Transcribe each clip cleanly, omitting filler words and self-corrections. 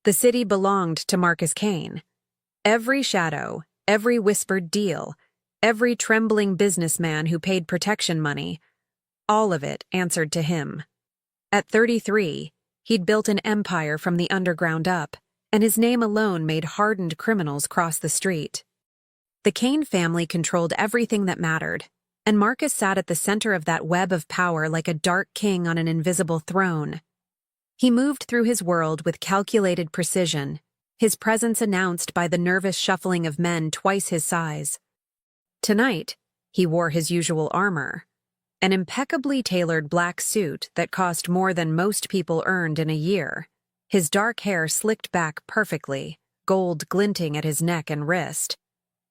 The city belonged to Marcus Kane. Every shadow, every whispered deal, every trembling businessman who paid protection money, all of it answered to him. At 33, he'd built an empire from the underground up, and his name alone made hardened criminals cross the street. The Kane family controlled everything that mattered, and Marcus sat at the center of that web of power like a dark king on an invisible throne. He moved through his world with calculated precision, his presence announced by the nervous shuffling of men twice his size. Tonight, he wore his usual armor, an impeccably tailored black suit that cost more than most people earned in a year, his dark hair slicked back perfectly, gold glinting at his neck and wrist.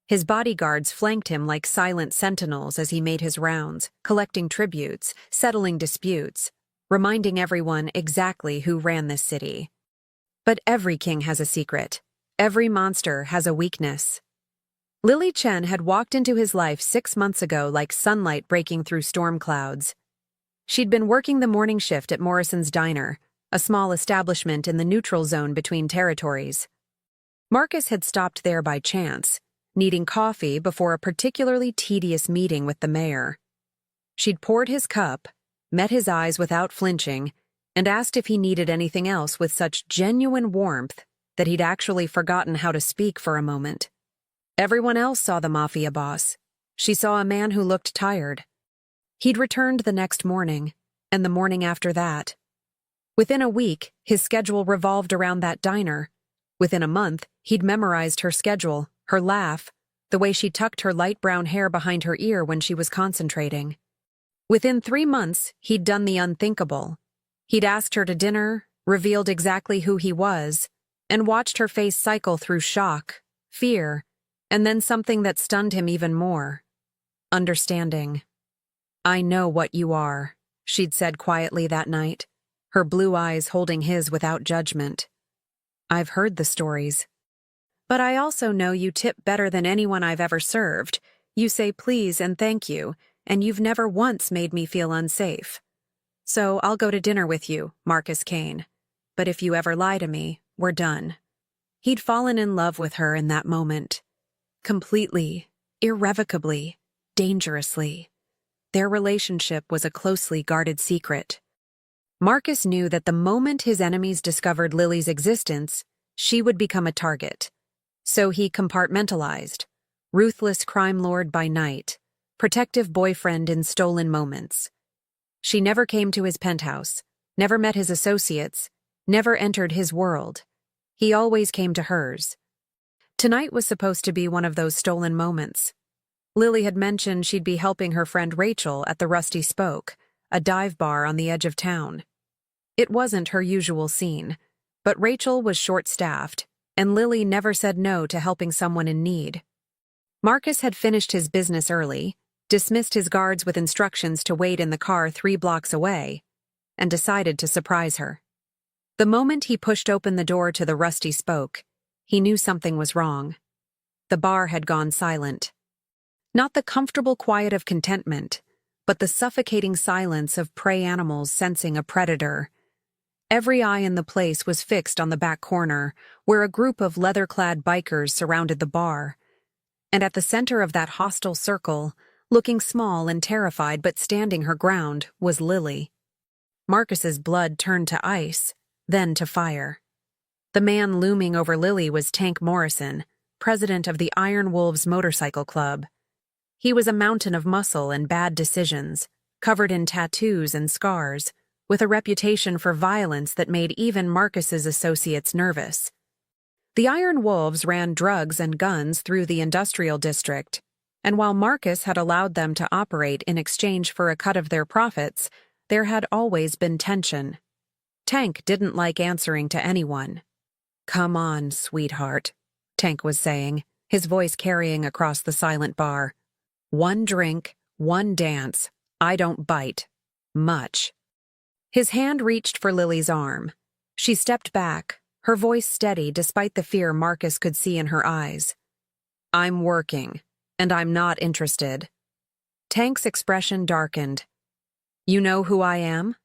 His bodyguards flanked him like silent sentinels as he made his rounds, collecting tributes, settling disputes, reminding everyone exactly who ran this city. But every king has a secret. Every monster has a weakness. Lily Chen had walked into his life 6 months ago like sunlight breaking through storm clouds. She'd been working the morning shift at Morrison's Diner, a small establishment in the neutral zone between territories. Marcus had stopped there by chance, needing coffee before a particularly tedious meeting with the mayor. She'd poured his cup, met his eyes without flinching, and asked if he needed anything else with such genuine warmth that he'd actually forgotten how to speak for a moment. Everyone else saw the Mafia boss. She saw a man who looked tired. He'd returned the next morning, and the morning after that. Within a week, his schedule revolved around that diner. Within a month, he'd memorized her schedule, her laugh, the way she tucked her light brown hair behind her ear when she was concentrating. Within 3 months, he'd done the unthinkable. He'd asked her to dinner, revealed exactly who he was, and watched her face cycle through shock, fear, and then something that stunned him even more. Understanding. "I know what you are," she'd said quietly that night, her blue eyes holding his without judgment. "I've heard the stories. But I also know you tip better than anyone I've ever served. You say please and thank you, and you've never once made me feel unsafe. So I'll go to dinner with you, Marcus Kane. But if you ever lie to me, we're done." He'd fallen in love with her in that moment. Completely, irrevocably, dangerously. Their relationship was a closely guarded secret. Marcus knew that the moment his enemies discovered Lily's existence, she would become a target. So he compartmentalized. Ruthless crime lord by night, protective boyfriend in stolen moments. She never came to his penthouse, never met his associates, never entered his world. He always came to hers. Tonight was supposed to be one of those stolen moments. Lily had mentioned she'd be helping her friend Rachel at the Rusty Spoke, a dive bar on the edge of town. It wasn't her usual scene, but Rachel was short-staffed, and Lily never said no to helping someone in need. Marcus had finished his business early, dismissed his guards with instructions to wait in the car 3 blocks away, and decided to surprise her. The moment he pushed open the door to the Rusty Spoke, he knew something was wrong. The bar had gone silent. Not the comfortable quiet of contentment, but the suffocating silence of prey animals sensing a predator. Every eye in the place was fixed on the back corner, where a group of leather-clad bikers surrounded the bar. And at the center of that hostile circle, looking small and terrified but standing her ground, was Lily. Marcus's blood turned to ice, then to fire. The man looming over Lily was Tank Morrison, president of the Iron Wolves Motorcycle Club. He was a mountain of muscle and bad decisions, covered in tattoos and scars, with a reputation for violence that made even Marcus's associates nervous. The Iron Wolves ran drugs and guns through the industrial district, and while Marcus had allowed them to operate in exchange for a cut of their profits, there had always been tension. Tank didn't like answering to anyone. "Come on, sweetheart," Tank was saying, his voice carrying across the silent bar. "One drink, one dance. I don't bite. Much." His hand reached for Lily's arm. She stepped back, her voice steady despite the fear Marcus could see in her eyes. "I'm working, and I'm not interested." Tank's expression darkened. "You know who I am?"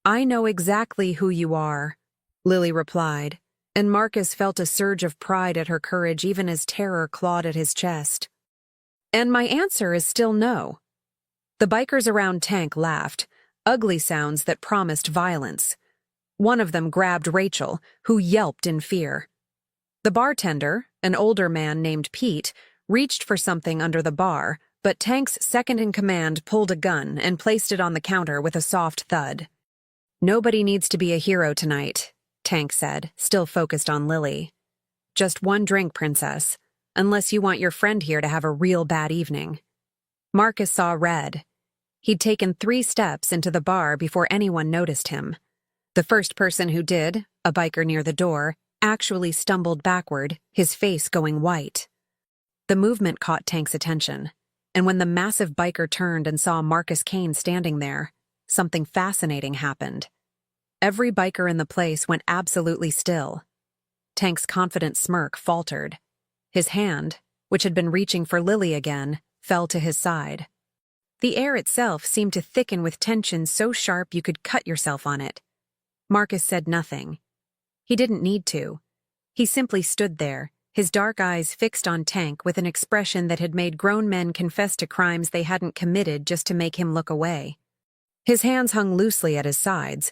"I know exactly who you are," Lily replied, and Marcus felt a surge of pride at her courage even as terror clawed at his chest. And my answer is still no. The bikers around Tank laughed, ugly sounds that promised violence. One of them grabbed Rachel, who yelped in fear. The bartender, an older man named Pete, reached for something under the bar, but Tank's second-in-command pulled a gun and placed it on the counter with a soft thud. "Nobody needs to be a hero tonight," Tank said, still focused on Lily. "Just one drink, princess, unless you want your friend here to have a real bad evening." Marcus saw red. He'd taken 3 steps into the bar before anyone noticed him. The first person who did, a biker near the door, actually stumbled backward, his face going white. The movement caught Tank's attention, and when the massive biker turned and saw Marcus Kane standing there, something fascinating happened. Every biker in the place went absolutely still. Tank's confident smirk faltered. His hand, which had been reaching for Lily again, fell to his side. The air itself seemed to thicken with tension so sharp you could cut yourself on it. Marcus said nothing. He didn't need to. He simply stood there, his dark eyes fixed on Tank with an expression that had made grown men confess to crimes they hadn't committed just to make him look away. His hands hung loosely at his sides,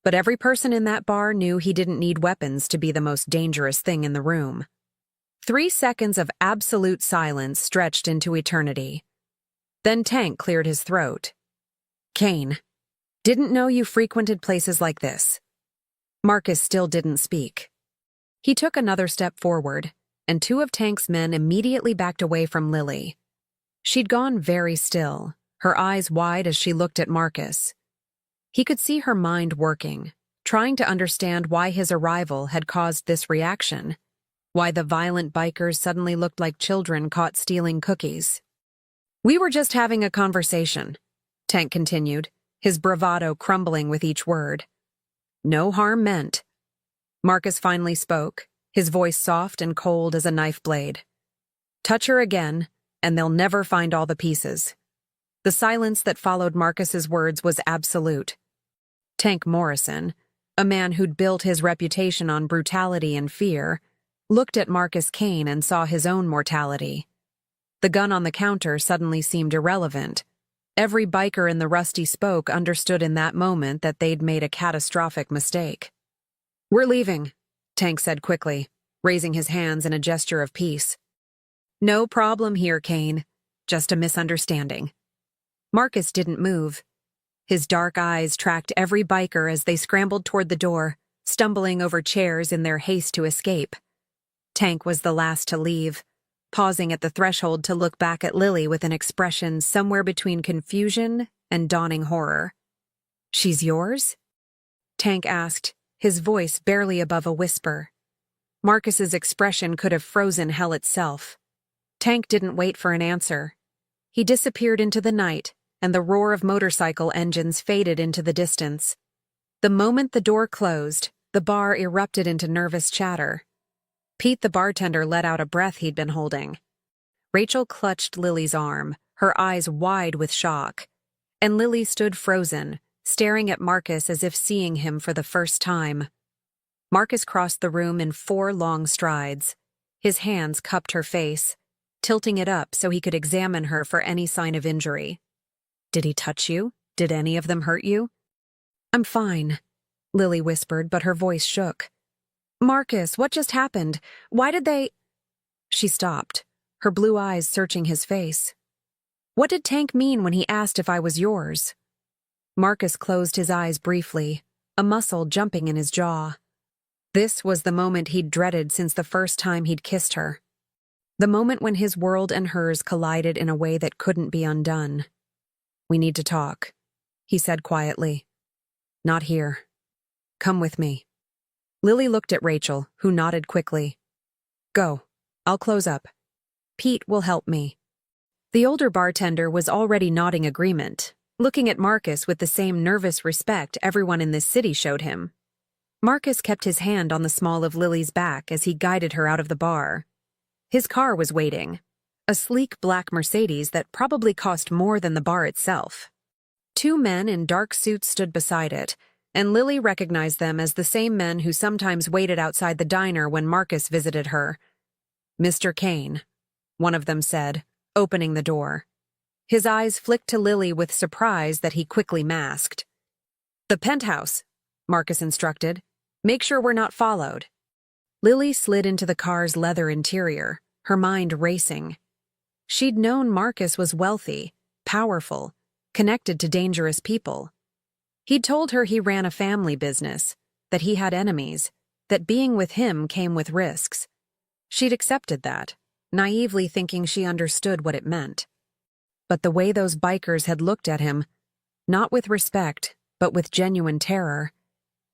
but every person in that bar knew he didn't need weapons to be the most dangerous thing in the room. 3 seconds of absolute silence stretched into eternity. Then Tank cleared his throat. "Kane, didn't know you frequented places like this." Marcus still didn't speak. He took another step forward, and 2 of Tank's men immediately backed away from Lily. She'd gone very still, her eyes wide as she looked at Marcus. He could see her mind working, trying to understand why his arrival had caused this reaction, why the violent bikers suddenly looked like children caught stealing cookies. "We were just having a conversation," Tank continued, his bravado crumbling with each word. "No harm meant." Marcus finally spoke, his voice soft and cold as a knife blade. "Touch her again, and they'll never find all the pieces." The silence that followed Marcus's words was absolute. Tank Morrison, a man who'd built his reputation on brutality and fear, looked at Marcus Kane and saw his own mortality. The gun on the counter suddenly seemed irrelevant. Every biker in the Rusty Spoke understood in that moment that they'd made a catastrophic mistake. "We're leaving," Tank said quickly, raising his hands in a gesture of peace. "No problem here, Kane. Just a misunderstanding." Marcus didn't move. His dark eyes tracked every biker as they scrambled toward the door, stumbling over chairs in their haste to escape. Tank was the last to leave, pausing at the threshold to look back at Lily with an expression somewhere between confusion and dawning horror. "She's yours?" Tank asked, his voice barely above a whisper. Marcus's expression could have frozen hell itself. Tank didn't wait for an answer. He disappeared into the night, and the roar of motorcycle engines faded into the distance. The moment the door closed, the bar erupted into nervous chatter. Pete the bartender let out a breath he'd been holding. Rachel clutched Lily's arm, her eyes wide with shock, and Lily stood frozen, staring at Marcus as if seeing him for the first time. Marcus crossed the room in 4 long strides. His hands cupped her face, tilting it up so he could examine her for any sign of injury. "Did he touch you? Did any of them hurt you?" "I'm fine," Lily whispered, but her voice shook. "Marcus, what just happened? Why did they—" She stopped, her blue eyes searching his face. "What did Tank mean when he asked if I was yours?" Marcus closed his eyes briefly, a muscle jumping in his jaw. This was the moment he'd dreaded since the first time he'd kissed her. The moment when his world and hers collided in a way that couldn't be undone. "We need to talk," he said quietly. "Not here. Come with me." Lily looked at Rachel, who nodded quickly. "Go. I'll close up. Pete will help me." The older bartender was already nodding agreement, looking at Marcus with the same nervous respect everyone in this city showed him. Marcus kept his hand on the small of Lily's back as he guided her out of the bar. His car was waiting, a sleek black Mercedes that probably cost more than the bar itself. 2 men in dark suits stood beside it, and Lily recognized them as the same men who sometimes waited outside the diner when Marcus visited her. "Mr. Kane," one of them said, opening the door. His eyes flicked to Lily with surprise that he quickly masked. "The penthouse," Marcus instructed. "Make sure we're not followed." Lily slid into the car's leather interior, her mind racing. She'd known Marcus was wealthy, powerful, connected to dangerous people. He'd told her he ran a family business, that he had enemies, that being with him came with risks. She'd accepted that, naively thinking she understood what it meant. But the way those bikers had looked at him, not with respect, but with genuine terror,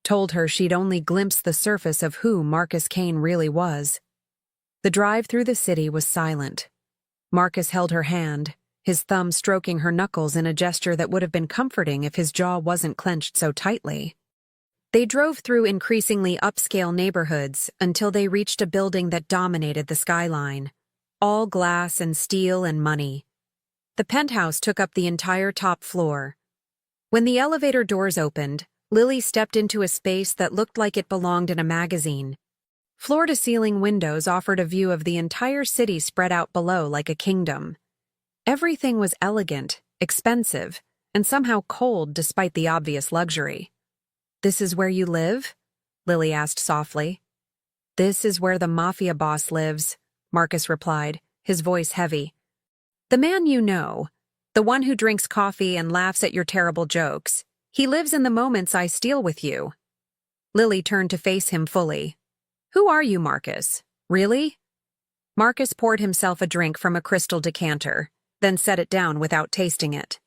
told her she'd only glimpsed the surface of who Marcus Kane really was. The drive through the city was silent. Marcus held her hand, his thumb stroking her knuckles in a gesture that would have been comforting if his jaw wasn't clenched so tightly. They drove through increasingly upscale neighborhoods until they reached a building that dominated the skyline, all glass and steel and money. The penthouse took up the entire top floor. When the elevator doors opened, Lily stepped into a space that looked like it belonged in a magazine. Floor-to-ceiling windows offered a view of the entire city spread out below like a kingdom. Everything was elegant, expensive, and somehow cold despite the obvious luxury. "This is where you live?" Lily asked softly. "This is where the Mafia boss lives," Marcus replied, his voice heavy. "The man you know, the one who drinks coffee and laughs at your terrible jokes. He lives in the moments I steal with you." Lily turned to face him fully. "Who are you, Marcus? Really?" Marcus poured himself a drink from a crystal decanter, then set it down without tasting it.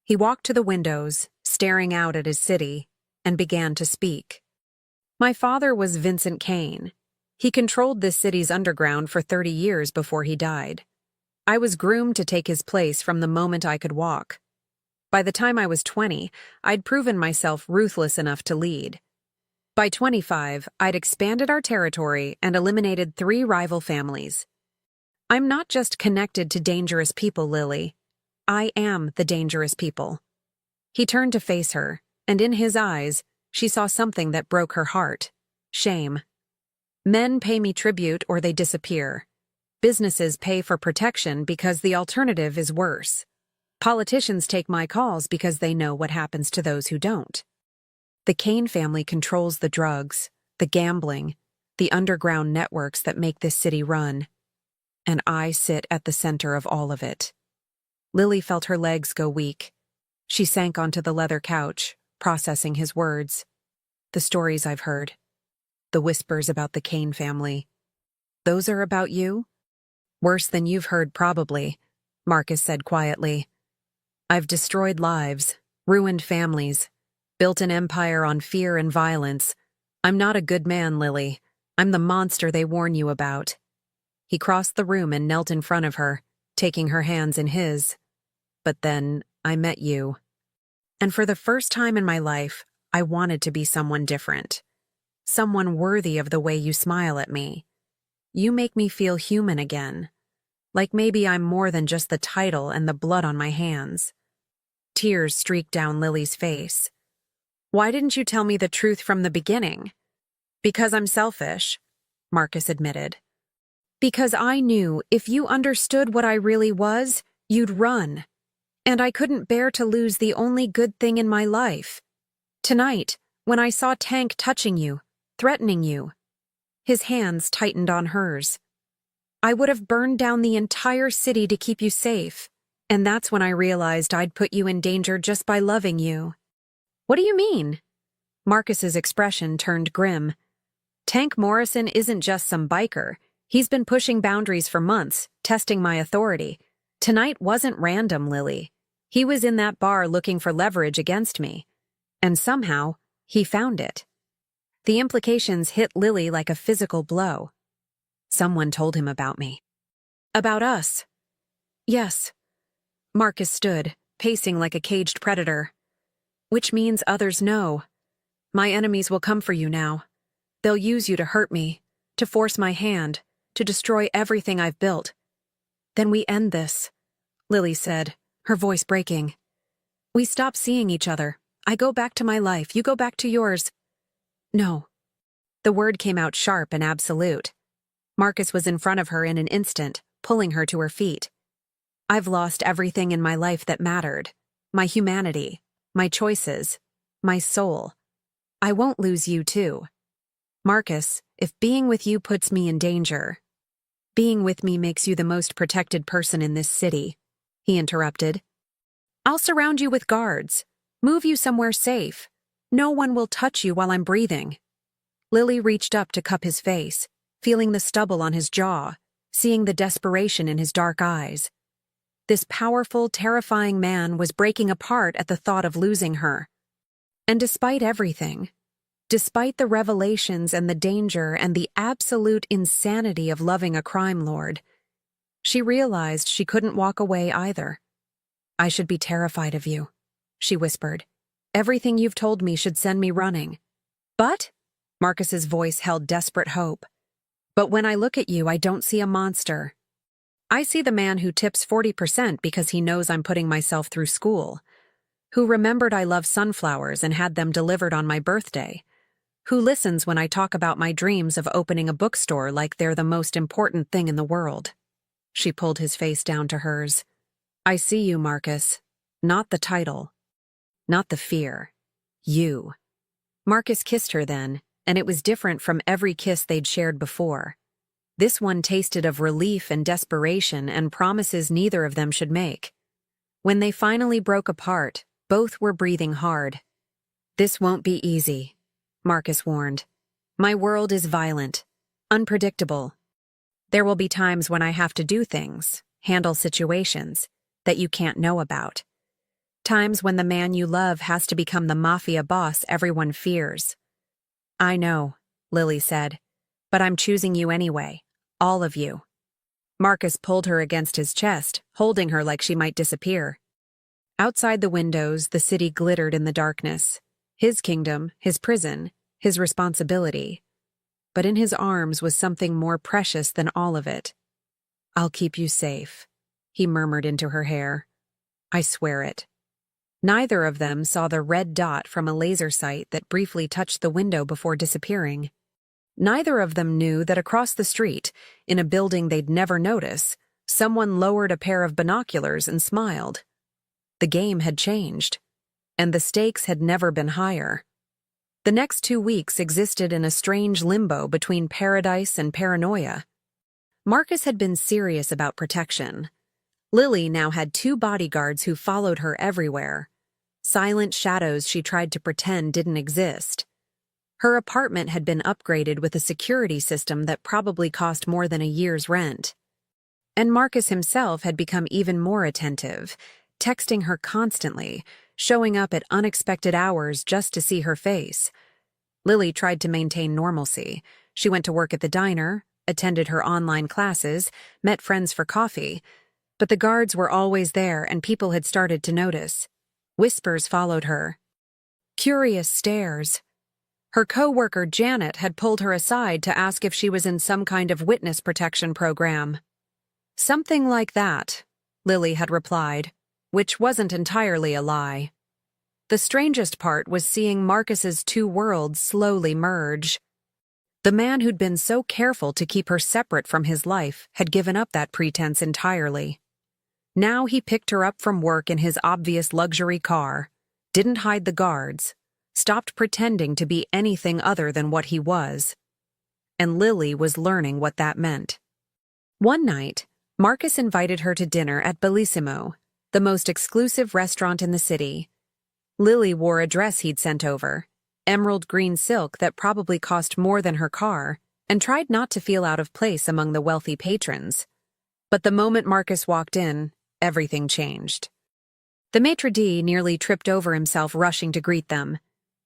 He walked to the windows, staring out at his city, and began to speak. "My father was Vincent Kane. He controlled this city's underground for 30 years before he died. I was groomed to take his place from the moment I could walk. By the time I was 20, I'd proven myself ruthless enough to lead. By 25, I'd expanded our territory and eliminated 3 rival families. I'm not just connected to dangerous people, Lily. I am the dangerous people." He turned to face her, and in his eyes, she saw something that broke her heart: shame. "Men pay me tribute or they disappear. Businesses pay for protection because the alternative is worse. Politicians take my calls because they know what happens to those who don't. The Kane family controls the drugs, the gambling, the underground networks that make this city run. And I sit at the center of all of it." Lily felt her legs go weak. She sank onto the leather couch, processing his words. "The stories I've heard. The whispers about the Kane family. Those are about you?" "Worse than you've heard, probably," Marcus said quietly. "I've destroyed lives, ruined families, built an empire on fear and violence. I'm not a good man, Lily. I'm the monster they warn you about." He crossed the room and knelt in front of her, taking her hands in his. "But then, I met you. And for the first time in my life, I wanted to be someone different. Someone worthy of the way you smile at me. You make me feel human again. Like maybe I'm more than just the title and the blood on my hands." Tears streaked down Lily's face. "Why didn't you tell me the truth from the beginning?" "Because I'm selfish," Marcus admitted. "Because I knew if you understood what I really was, you'd run. And I couldn't bear to lose the only good thing in my life. Tonight, when I saw Tank touching you, threatening you." His hands tightened on hers. "I would have burned down the entire city to keep you safe. And that's when I realized I'd put you in danger just by loving you." "What do you mean?" Marcus's expression turned grim. "Tank Morrison isn't just some biker. He's been pushing boundaries for months, testing my authority. Tonight wasn't random, Lily. He was in that bar looking for leverage against me. And somehow, he found it." The implications hit Lily like a physical blow. "Someone told him about me." "About us?" "Yes." Marcus stood, pacing like a caged predator. "Which means others know. My enemies will come for you now. They'll use you to hurt me, to force my hand, to destroy everything I've built. Then we end this," Lily said, her voice breaking. "We stop seeing each other, I go back to my life, you go back to yours. No. The word came out sharp and absolute. Marcus was in front of her in an instant, pulling her to her feet. I've lost everything in my life that mattered. My humanity, my choices, my soul. I won't lose you too. Marcus, if being with you puts me in danger, being with me makes you the most protected person in this city, he interrupted. I'll surround you with guards, move you somewhere safe. No one will touch you while I'm breathing. Lily reached up to cup his face, feeling the stubble on his jaw, seeing the desperation in his dark eyes. This powerful, terrifying man was breaking apart at the thought of losing her. And despite everything, despite the revelations and the danger and the absolute insanity of loving a crime lord, she realized she couldn't walk away either. I should be terrified of you, she whispered. Everything you've told me should send me running. But, Marcus's voice held desperate hope. But when I look at you, I don't see a monster. I see the man who tips 40% because he knows I'm putting myself through school, who remembered I love sunflowers and had them delivered on my birthday, who listens when I talk about my dreams of opening a bookstore like they're the most important thing in the world. She pulled his face down to hers. I see you, Marcus. Not the title. Not the fear. You. Marcus kissed her then, and it was different from every kiss they'd shared before. This one tasted of relief and desperation and promises neither of them should make. When they finally broke apart, both were breathing hard. This won't be easy, Marcus warned. My world is violent, unpredictable. There will be times when I have to do things, handle situations, that you can't know about. Times when the man you love has to become the Mafia boss everyone fears. I know, Lily said, but I'm choosing you anyway, all of you. Marcus pulled her against his chest, holding her like she might disappear. Outside the windows, the city glittered in the darkness. His kingdom, his prison, his responsibility. But in his arms was something more precious than all of it. I'll keep you safe, he murmured into her hair. I swear it. Neither of them saw the red dot from a laser sight that briefly touched the window before disappearing. Neither of them knew that across the street, in a building they'd never notice, someone lowered a pair of binoculars and smiled. The game had changed, and the stakes had never been higher. The next 2 weeks existed in a strange limbo between paradise and paranoia. Marcus had been serious about protection. Lily now had 2 bodyguards who followed her everywhere. Silent shadows she tried to pretend didn't exist. Her apartment had been upgraded with a security system that probably cost more than a year's rent. And Marcus himself had become even more attentive, texting her constantly, showing up at unexpected hours just to see her face. Lily tried to maintain normalcy. She went to work at the diner, attended her online classes, met friends for coffee. But the guards were always there and people had started to notice. Whispers followed her. Curious stares. Her co-worker Janet had pulled her aside to ask if she was in some kind of witness protection program. Something like that, Lily had replied, which wasn't entirely a lie. The strangest part was seeing Marcus's 2 worlds slowly merge. The man who'd been so careful to keep her separate from his life had given up that pretense entirely. Now he picked her up from work in his obvious luxury car, didn't hide the guards, stopped pretending to be anything other than what he was. And Lily was learning what that meant. One night, Marcus invited her to dinner at Bellissimo, the most exclusive restaurant in the city. Lily wore a dress he'd sent over, emerald green silk that probably cost more than her car, and tried not to feel out of place among the wealthy patrons. But the moment Marcus walked in, everything changed. The maitre d' nearly tripped over himself rushing to greet them.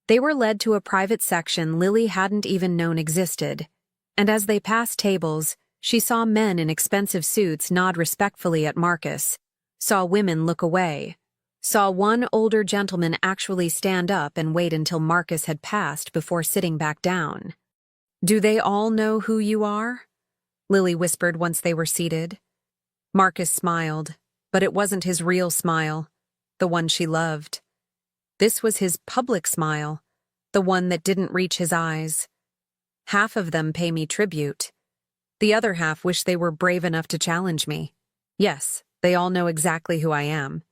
They were led to a private section Lily hadn't even known existed, and as they passed tables, she saw men in expensive suits nod respectfully at Marcus, saw women look away, saw one older gentleman actually stand up and wait until Marcus had passed before sitting back down. Do they all know who you are? Lily whispered once they were seated. Marcus smiled, but it wasn't his real smile, the one she loved. This was his public smile, the one that didn't reach his eyes. Half of them pay me tribute. The other half wish they were brave enough to challenge me. Yes, they all know exactly who I am.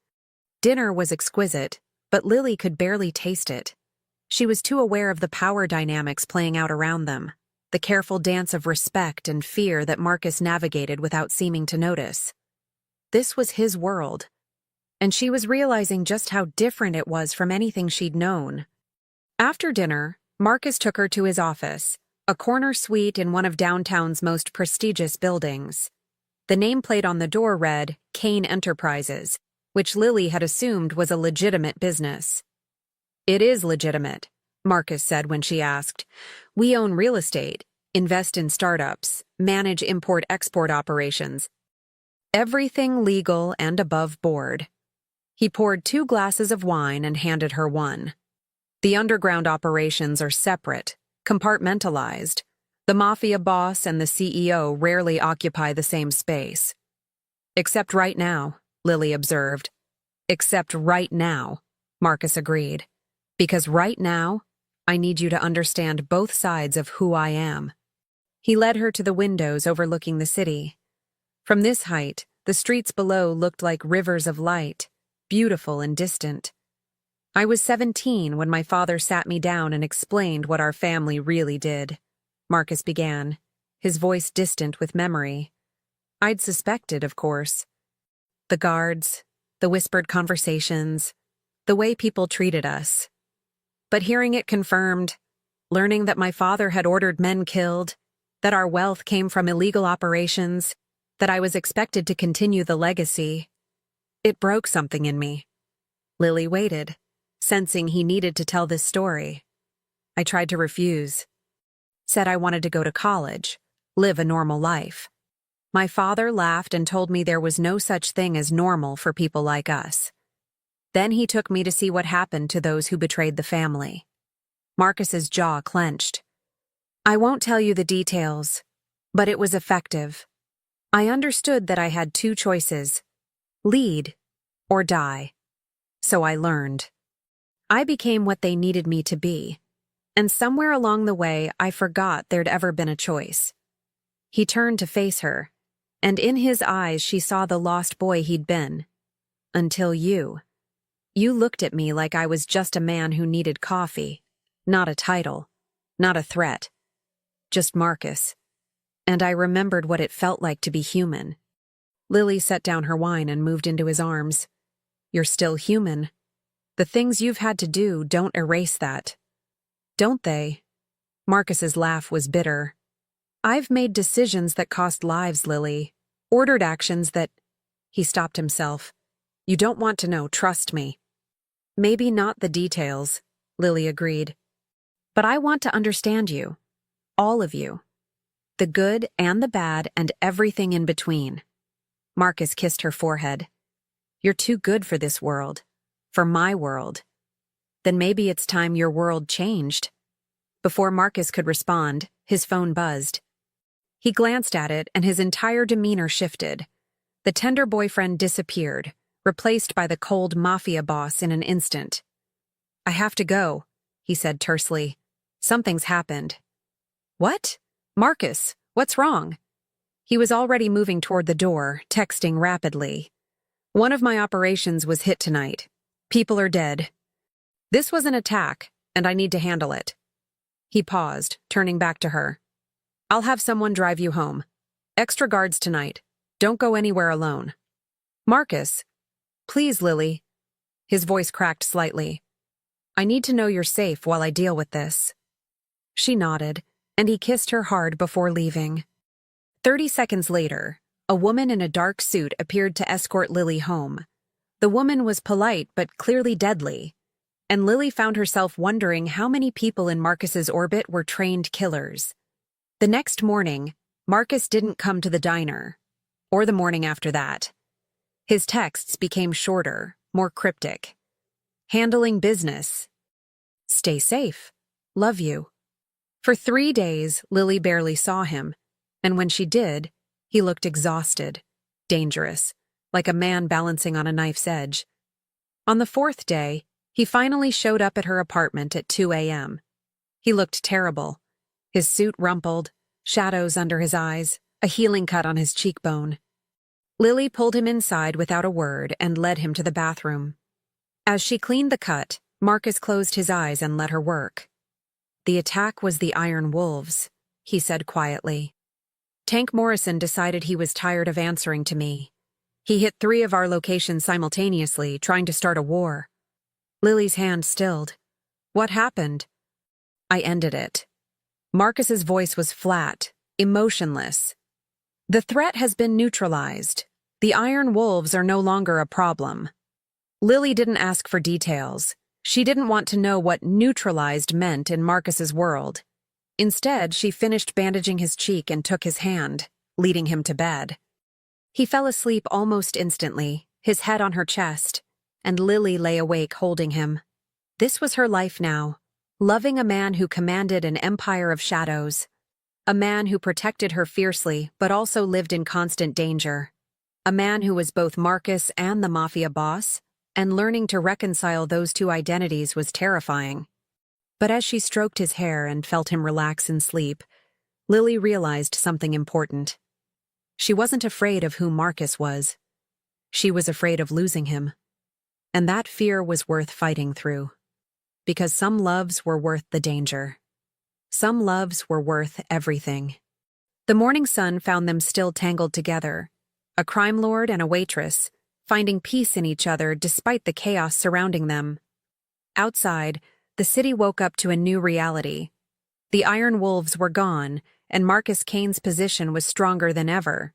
Dinner was exquisite, but Lily could barely taste it. She was too aware of the power dynamics playing out around them, the careful dance of respect and fear that Marcus navigated without seeming to notice. This was his world, and she was realizing just how different it was from anything she'd known. After dinner, Marcus took her to his office, a corner suite in one of downtown's most prestigious buildings. The nameplate on the door read, Kane Enterprises, which Lily had assumed was a legitimate business. "It is legitimate," Marcus said when she asked. "We own real estate, invest in startups, manage import-export operations. Everything legal and above board." He poured 2 glasses of wine and handed her one. "The underground operations are separate, compartmentalized. The Mafia boss and the CEO rarely occupy the same space." "Except right now," Lily observed. "Except right now," Marcus agreed. "Because right now, I need you to understand both sides of who I am." He led her to the windows overlooking the city. From this height, the streets below looked like rivers of light, beautiful and distant. "I was 17 when my father sat me down and explained what our family really did," Marcus began, his voice distant with memory. "I'd suspected, of course. The guards, the whispered conversations, the way people treated us. But hearing it confirmed, learning that my father had ordered men killed, that our wealth came from illegal operations, that I was expected to continue the legacy, it broke something in me." Lily waited, sensing he needed to tell this story. "I tried to refuse. Said I wanted to go to college, live a normal life. My father laughed and told me there was no such thing as normal for people like us. Then he took me to see what happened to those who betrayed the family." Marcus's jaw clenched. "I won't tell you the details, but it was effective. I understood that I had 2 choices: lead or die. So I learned. I became what they needed me to be, and somewhere along the way I forgot there'd ever been a choice." He turned to face her, and in his eyes she saw the lost boy he'd been. "Until you. You looked at me like I was just a man who needed coffee, not a title, not a threat. Just Marcus. And I remembered what it felt like to be human." Lily set down her wine and moved into his arms. "You're still human. The things you've had to do don't erase that." "Don't they?" Marcus's laugh was bitter. "I've made decisions that cost lives, Lily. Ordered actions that—" He stopped himself. "You don't want to know, trust me." "Maybe not the details," Lily agreed. "But I want to understand you. All of you. The good and the bad and everything in between." Marcus kissed her forehead. "You're too good for this world. For my world. Then maybe it's time your world changed." Before Marcus could respond, his phone buzzed. He glanced at it and his entire demeanor shifted. The tender boyfriend disappeared, replaced by the cold Mafia boss in an instant. "I have to go," he said tersely. "Something's happened." "What? Marcus, what's wrong?" He was already moving toward the door, texting rapidly. "One of my operations was hit tonight. People are dead. This was an attack, and I need to handle it." He paused, turning back to her. "I'll have someone drive you home. Extra guards tonight. Don't go anywhere alone." "Marcus." "Please, Lily." His voice cracked slightly. "I need to know you're safe while I deal with this." She nodded, and he kissed her hard before leaving. 30 seconds later, a woman in a dark suit appeared to escort Lily home. The woman was polite but clearly deadly, and Lily found herself wondering how many people in Marcus's orbit were trained killers. The next morning, Marcus didn't come to the diner, or the morning after that. His texts became shorter, more cryptic. "Handling business. Stay safe. Love you." For 3 days, Lily barely saw him, and when she did, he looked exhausted, dangerous, like a man balancing on a knife's edge. On the 4th day, He finally showed up at her apartment at 2 a.m. He looked terrible. His suit rumpled, shadows under his eyes, a healing cut on his cheekbone. Lily pulled him inside without a word and led him to the bathroom. As she cleaned the cut, Marcus closed his eyes and let her work. "The attack was the Iron Wolves," he said quietly. "Tank Morrison decided he was tired of answering to me. He hit 3 of our locations simultaneously, trying to start a war." Lily's hand stilled. "What happened?" "I ended it." Marcus's voice was flat, emotionless. "The threat has been neutralized. The Iron Wolves are no longer a problem." Lily didn't ask for details. She didn't want to know what neutralized meant in Marcus's world. Instead, she finished bandaging his cheek and took his hand, leading him to bed. He fell asleep almost instantly, his head on her chest, and Lily lay awake holding him. This was her life now, loving a man who commanded an empire of shadows. A man who protected her fiercely but also lived in constant danger. A man who was both Marcus and the Mafia boss, and learning to reconcile those two identities was terrifying. But as she stroked his hair and felt him relax in sleep, Lily realized something important. She wasn't afraid of who Marcus was. She was afraid of losing him. And that fear was worth fighting through. Because some loves were worth the danger. Some loves were worth everything. The morning sun found them still tangled together, a crime lord and a waitress, finding peace in each other despite the chaos surrounding them. Outside, the city woke up to a new reality. The Iron Wolves were gone, and Marcus Kane's position was stronger than ever.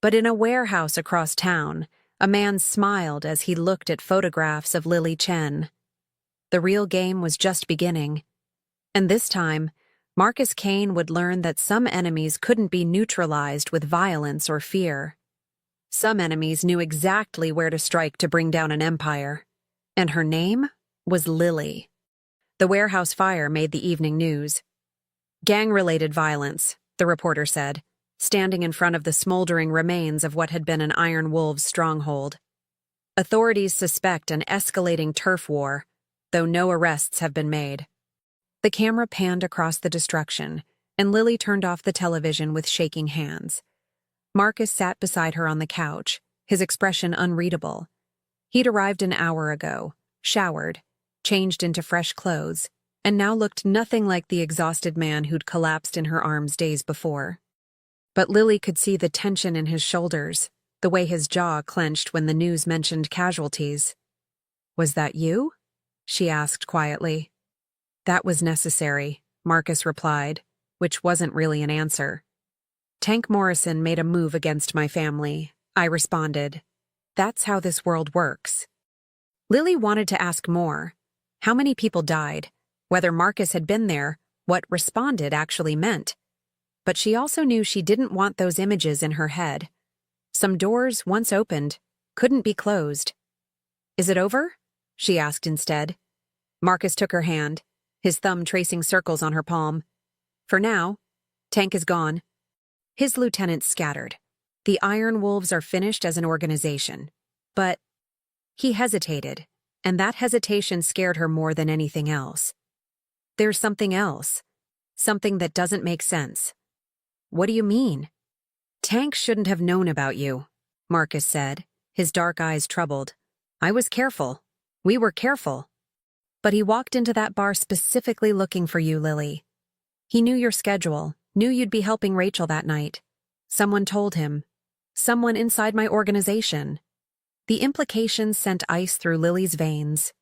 But in a warehouse across town, a man smiled as he looked at photographs of Lily Chen. The real game was just beginning. And this time, Marcus Kane would learn that some enemies couldn't be neutralized with violence or fear. Some enemies knew exactly where to strike to bring down an empire. And her name was Lily. The warehouse fire made the evening news. "Gang-related violence," the reporter said, standing in front of the smoldering remains of what had been an Iron Wolves stronghold. "Authorities suspect an escalating turf war, though no arrests have been made." The camera panned across the destruction, and Lily turned off the television with shaking hands. Marcus sat beside her on the couch, his expression unreadable. He'd arrived an hour ago, showered, changed into fresh clothes, and now looked nothing like the exhausted man who'd collapsed in her arms days before. But Lily could see the tension in his shoulders, the way his jaw clenched when the news mentioned casualties. "Was that you?" she asked quietly. "That was necessary," Marcus replied, which wasn't really an answer. "Tank Morrison made a move against my family," I responded. "That's how this world works." Lily wanted to ask more. How many people died? Whether Marcus had been there, what "responded" actually meant. But she also knew she didn't want those images in her head. Some doors, once opened, couldn't be closed. "Is it over?" she asked instead. Marcus took her hand, his thumb tracing circles on her palm. "For now, Tank is gone." His lieutenants scattered. "The Iron Wolves are finished as an organization." But he hesitated, and that hesitation scared her more than anything else. "There's something else. Something that doesn't make sense." "What do you mean?" "Tank shouldn't have known about you," Marcus said, his dark eyes troubled. "I was careful. We were careful. But he walked into that bar specifically looking for you, Lily. He knew your schedule, knew you'd be helping Rachel that night. Someone told him. Someone inside my organization." The implications sent ice through Lily's veins.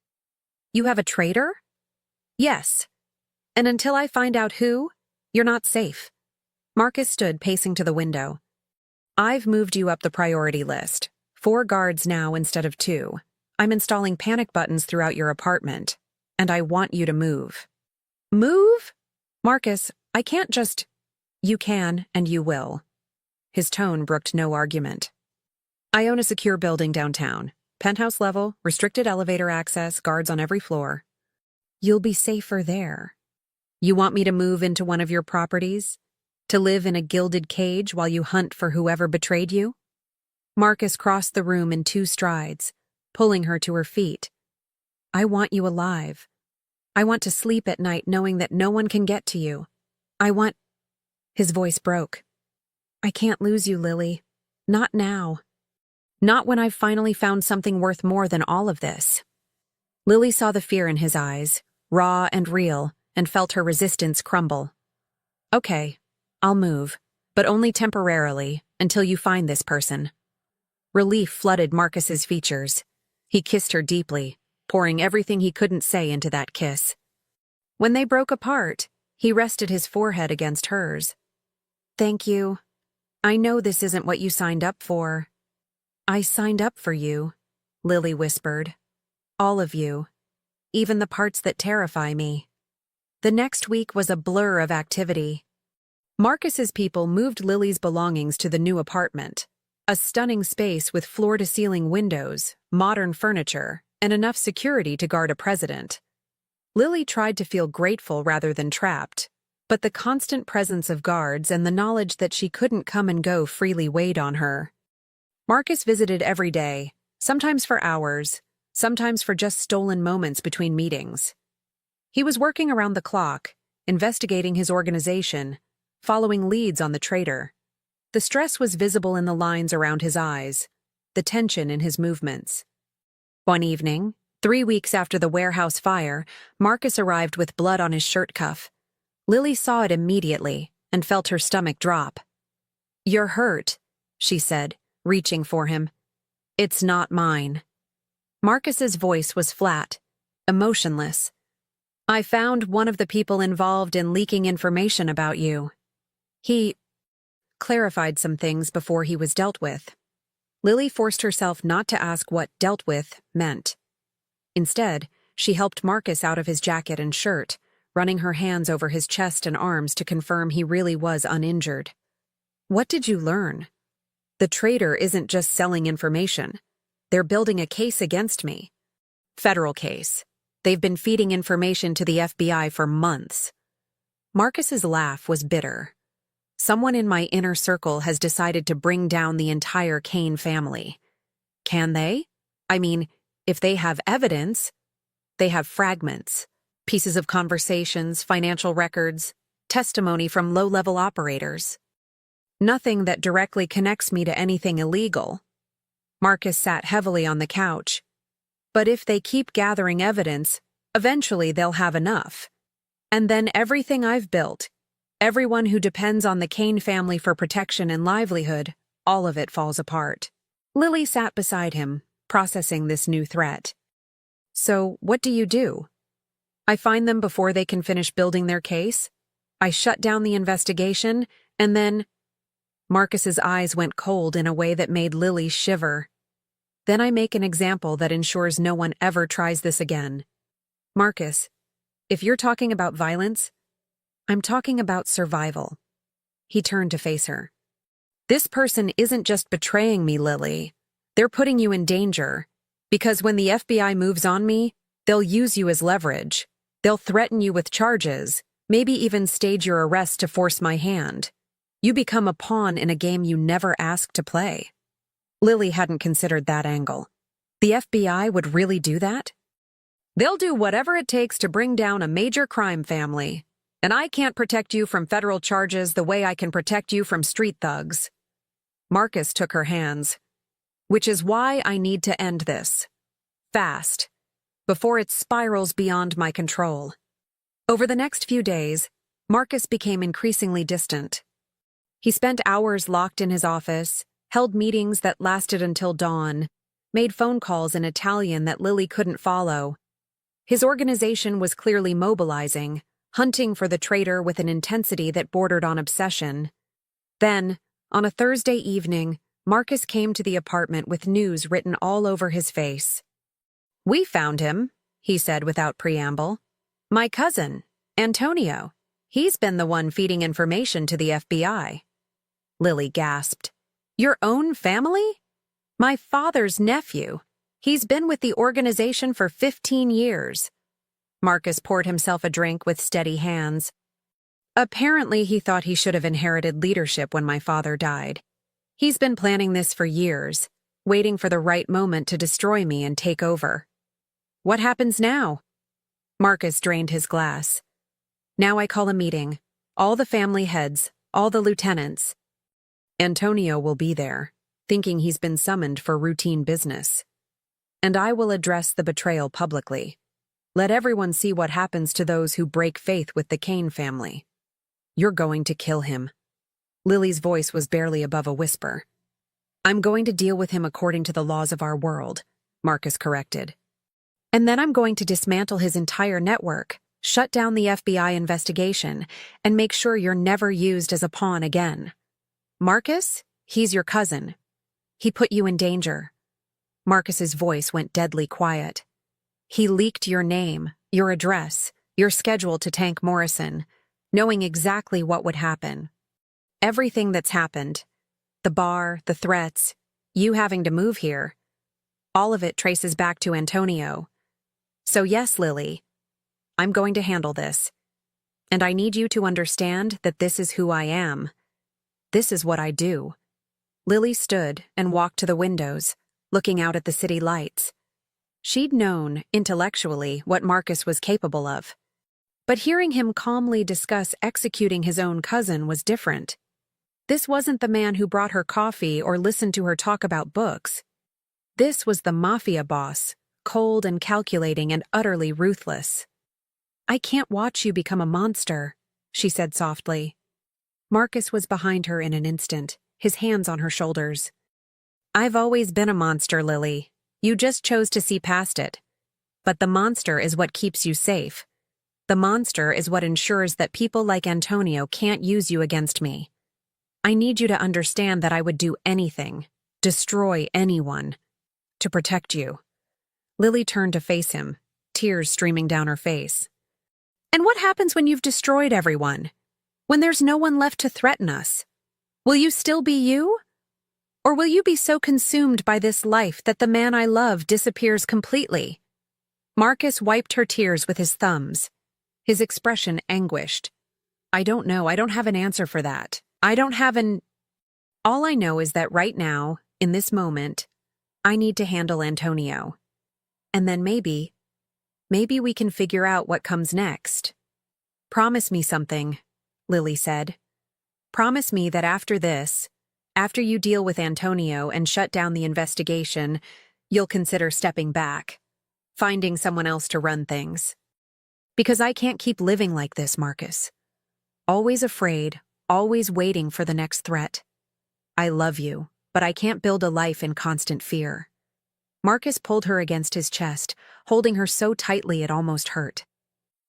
"You have a traitor?" "Yes. And until I find out who, you're not safe." Marcus stood pacing to the window. "I've moved you up the priority list. 4 guards now instead of 2. I'm installing panic buttons throughout your apartment. And I want you to move." "Move?" "Marcus, I can't just—" "You can, and you will." His tone brooked no argument. "I own a secure building downtown. Penthouse level, restricted elevator access, guards on every floor. You'll be safer there. You want me to move into one of your properties? To live in a gilded cage while you hunt for whoever betrayed you?" Marcus crossed the room in 2 strides, pulling her to her feet. I want you alive. I want to sleep at night knowing that no one can get to you. I want—" His voice broke. "I can't lose you, Lily. Not now. Not when I've finally found something worth more than all of this." Lily saw the fear in his eyes, raw and real, and felt her resistance crumble. "Okay, I'll move, but only temporarily, until you find this person." Relief flooded Marcus's features. He kissed her deeply, pouring everything he couldn't say into that kiss. When they broke apart, he rested his forehead against hers. "Thank you. I know this isn't what you signed up for." "I signed up for you," Lily whispered. "All of you. Even the parts that terrify me." The next week was a blur of activity. Marcus's people moved Lily's belongings to the new apartment, a stunning space with floor-to-ceiling windows, modern furniture, and enough security to guard a president. Lily tried to feel grateful rather than trapped, but the constant presence of guards and the knowledge that she couldn't come and go freely weighed on her. Marcus visited every day, sometimes for hours, sometimes for just stolen moments between meetings. He was working around the clock, investigating his organization, following leads on the traitor. The stress was visible in the lines around his eyes, the tension in his movements. One evening, 3 weeks after the warehouse fire, Marcus arrived with blood on his shirt cuff. Lily saw it immediately and felt her stomach drop. "You're hurt," she said, reaching for him. "It's not mine." Marcus's voice was flat, emotionless. "I found one of the people involved in leaking information about you. He clarified some things before he was dealt with." Lily forced herself not to ask what "dealt with" meant. Instead, she helped Marcus out of his jacket and shirt, running her hands over his chest and arms to confirm he really was uninjured. "What did you learn?" "The traitor isn't just selling information. They're building a case against me. Federal case. They've been feeding information to the FBI for months." Marcus's laugh was bitter. "Someone in my inner circle has decided to bring down the entire Kane family. Can they? I mean, if they have evidence, they have fragments, pieces of conversations, financial records, testimony from low-level operators. Nothing that directly connects me to anything illegal." Marcus sat heavily on the couch. "But if they keep gathering evidence, eventually they'll have enough. And then everything I've built, everyone who depends on the Kane family for protection and livelihood, all of it falls apart." Lily sat beside him, processing this new threat. "So, what do you do?" "I find them before they can finish building their case. I shut down the investigation, and then—" Marcus's eyes went cold in a way that made Lily shiver. "Then I make an example that ensures no one ever tries this again. Marcus, if you're talking about violence, I'm talking about survival." He turned to face her. "This person isn't just betraying me, Lily. They're putting you in danger. Because when the FBI moves on me, they'll use you as leverage. They'll threaten you with charges, maybe even stage your arrest to force my hand. You become a pawn in a game you never asked to play." Lily hadn't considered that angle. The FBI would really do that? "They'll do whatever it takes to bring down a major crime family. And I can't protect you from federal charges the way I can protect you from street thugs." Marcus took her hands. "Which is why I need to end this. Fast. Before it spirals beyond my control." Over the next few days, Marcus became increasingly distant. He spent hours locked in his office, held meetings that lasted until dawn, made phone calls in Italian that Lily couldn't follow. His organization was clearly mobilizing, hunting for the traitor with an intensity that bordered on obsession. Then, on a Thursday evening, Marcus came to the apartment with news written all over his face. "We found him," he said without preamble. "My cousin, Antonio. He's been the one feeding information to the FBI." Lily gasped. "Your own family?" "My father's nephew. He's been with the organization for 15 years. Marcus poured himself a drink with steady hands. "Apparently he thought he should have inherited leadership when my father died. He's been planning this for years, waiting for the right moment to destroy me and take over." What happens now? Marcus drained his glass. Now I call a meeting. All the family heads, all the lieutenants. Antonio will be there, thinking he's been summoned for routine business. And I will address the betrayal publicly. Let everyone see what happens to those who break faith with the Kane family. You're going to kill him. Lily's voice was barely above a whisper. I'm going to deal with him according to the laws of our world, Marcus corrected. And then I'm going to dismantle his entire network, shut down the FBI investigation, and make sure you're never used as a pawn again. Marcus, he's your cousin. He put you in danger. Marcus's voice went deadly quiet. He leaked your name, your address, your schedule to Tank Morrison, knowing exactly what would happen. Everything that's happened, the bar, the threats, you having to move here, all of it traces back to Antonio. So yes, Lily, I'm going to handle this. And I need you to understand that this is who I am. This is what I do. Lily stood and walked to the windows, looking out at the city lights. She'd known, intellectually, what Marcus was capable of. But hearing him calmly discuss executing his own cousin was different. This wasn't the man who brought her coffee or listened to her talk about books. This was the Mafia boss, cold and calculating and utterly ruthless. I can't watch you become a monster, she said softly. Marcus was behind her in an instant, his hands on her shoulders. I've always been a monster, Lily. You just chose to see past it. But the monster is what keeps you safe. The monster is what ensures that people like Antonio can't use you against me. I need you to understand that I would do anything, destroy anyone, to protect you. Lily turned to face him, tears streaming down her face. And what happens when you've destroyed everyone? When there's no one left to threaten us? Will you still be you? Or will you be so consumed by this life that the man I love disappears completely? Marcus wiped her tears with his thumbs, his expression anguished. I don't know. I don't have an answer for that. All I know is that right now, in this moment, I need to handle Antonio. And then maybe we can figure out what comes next. Promise me something, Lily said. Promise me that after this, after you deal with Antonio and shut down the investigation, you'll consider stepping back, finding someone else to run things. Because I can't keep living like this, Marcus. Always afraid, always waiting for the next threat. I love you, but I can't build a life in constant fear. Marcus pulled her against his chest, holding her so tightly it almost hurt.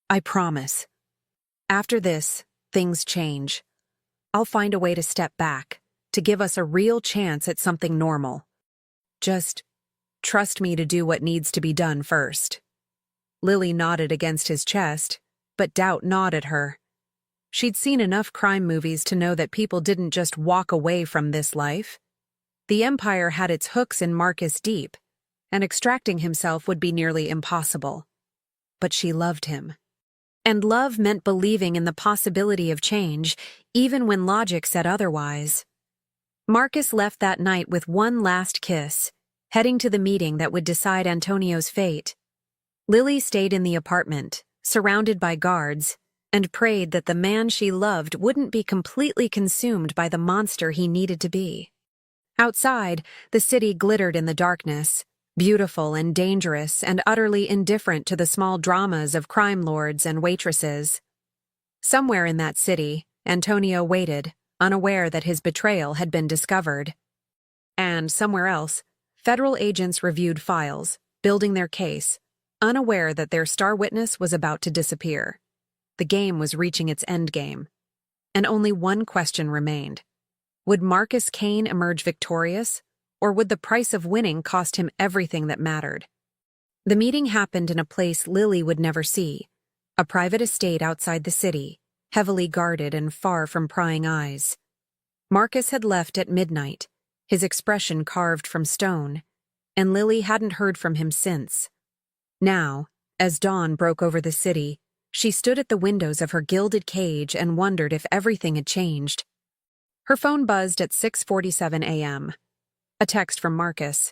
I promise. After this, things change. I'll find a way to step back, to give us a real chance at something normal. Just trust me to do what needs to be done first. Lily nodded against his chest, but doubt gnawed at her. She'd seen enough crime movies to know that people didn't just walk away from this life. The Empire had its hooks in Marcus deep, and extracting himself would be nearly impossible. But she loved him. And love meant believing in the possibility of change, even when logic said otherwise. Marcus left that night with one last kiss, heading to the meeting that would decide Antonio's fate. Lily stayed in the apartment, surrounded by guards, and prayed that the man she loved wouldn't be completely consumed by the monster he needed to be. Outside, the city glittered in the darkness, beautiful and dangerous and utterly indifferent to the small dramas of crime lords and waitresses. Somewhere in that city, Antonio waited, unaware that his betrayal had been discovered. And somewhere else, federal agents reviewed files, building their case, unaware that their star witness was about to disappear. The game was reaching its endgame. And only one question remained. Would Marcus Kane emerge victorious, or would the price of winning cost him everything that mattered? The meeting happened in a place Lily would never see, a private estate outside the city, heavily guarded and far from prying eyes. Marcus had left at midnight, his expression carved from stone, and Lily hadn't heard from him since. Now, as dawn broke over the city, she stood at the windows of her gilded cage and wondered if everything had changed. Her phone buzzed at 6:47 a.m. A text from Marcus.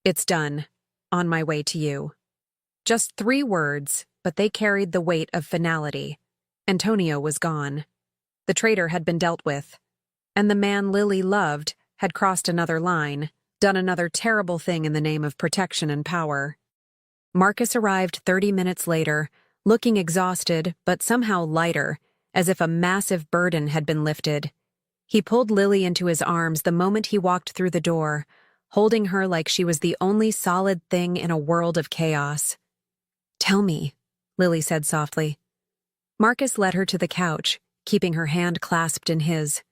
It's done. On my way to you. Just 3 words, but they carried the weight of finality. Antonio was gone. The traitor had been dealt with. And the man Lily loved had crossed another line, done another terrible thing in the name of protection and power. Marcus arrived 30 minutes later, looking exhausted but somehow lighter, as if a massive burden had been lifted. He pulled Lily into his arms the moment he walked through the door, holding her like she was the only solid thing in a world of chaos. "Tell me," Lily said softly. Marcus led her to the couch, keeping her hand clasped in his.